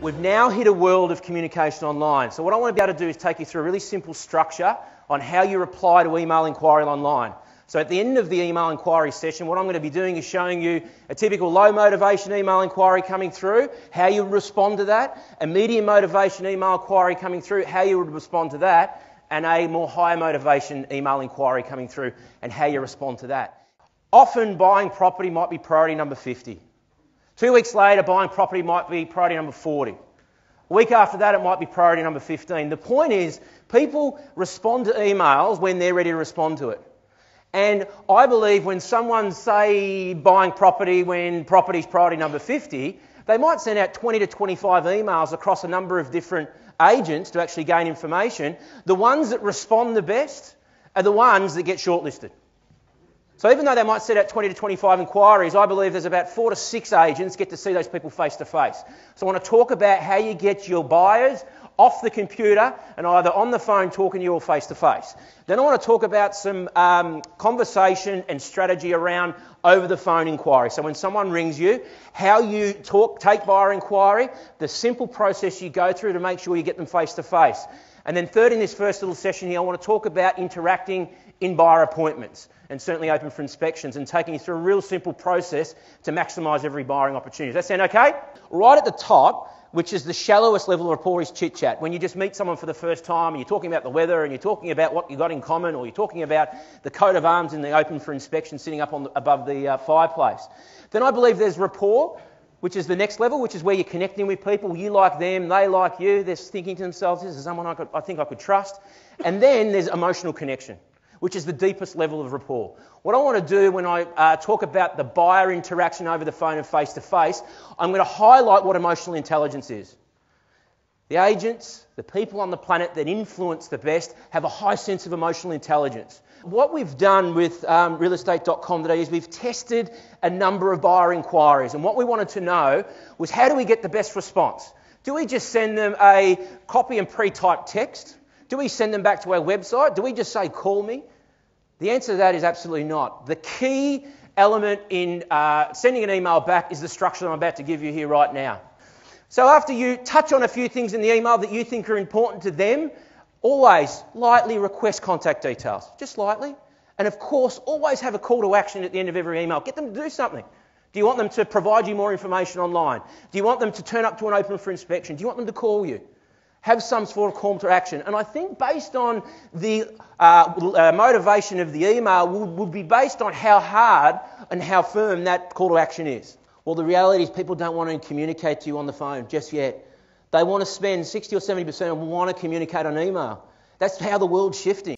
We've now hit a world of communication online. So what I want to be able to do is take you through a really simple structure on how you reply to email inquiry online. So at the end of the email inquiry session, what I'm going to be doing is showing you a typical low motivation email inquiry coming through, how you respond to that, a medium motivation email inquiry coming through, how you would respond to that, and a more higher motivation email inquiry coming through and how you respond to that. Often buying property might be priority number 50. 2 weeks later, buying property might be priority number 40. A week after that, it might be priority number 15. The point is, people respond to emails when they're ready to respond to it. And I believe when someone's, say, buying property when property's priority number 50, they might send out 20 to 25 emails across a number of different agents to actually gain information. The ones that respond the best are the ones that get shortlisted. So even though they might set out 20 to 25 inquiries, I believe there's about 4 to 6 agents get to see those people face to face. So I want to talk about how you get your buyers off the computer and either on the phone talking to you or face to face. Then I want to talk about some conversation and strategy around over the phone inquiry. So when someone rings you, how you take buyer inquiry, the simple process you go through to make sure you get them face to face. And then third, in this first little session here, I want to talk about interacting in buyer appointments and certainly open for inspections and taking you through a real simple process to maximise every buying opportunity. Does that sound okay? Right at the top, which is the shallowest level of rapport, is chit-chat. When you just meet someone for the first time and you're talking about the weather and you're talking about what you've got in common, or you're talking about the coat of arms in the open for inspection sitting up above the fireplace. Then I believe there's rapport, which is the next level, which is where you're connecting with people. You like them, they like you. They're thinking to themselves, this is someone I think I could trust. And then there's emotional connection, which is the deepest level of rapport. What I want to do when I talk about the buyer interaction over the phone and face-to-face, I'm going to highlight what emotional intelligence is. The agents, the people on the planet that influence the best, have a high sense of emotional intelligence. What we've done with realestate.com today is we've tested a number of buyer inquiries, and what we wanted to know was, how do we get the best response? Do we just send them a copy and pre-typed text? Do we send them back to our website? Do we just say, call me? The answer to that is absolutely not. The key element in sending an email back is the structure that I'm about to give you here right now. So after you touch on a few things in the email that you think are important to them, always lightly request contact details, just lightly. And of course, always have a call to action at the end of every email. Get them to do something. Do you want them to provide you more information online? Do you want them to turn up to an open for inspection? Do you want them to call you? Have some sort of call to action. And I think based on the motivation of the email would be based on how hard and how firm that call to action is. Well, the reality is people don't want to communicate to you on the phone just yet. They want to spend 60 or 70% and want to communicate on email. That's how the world's shifting.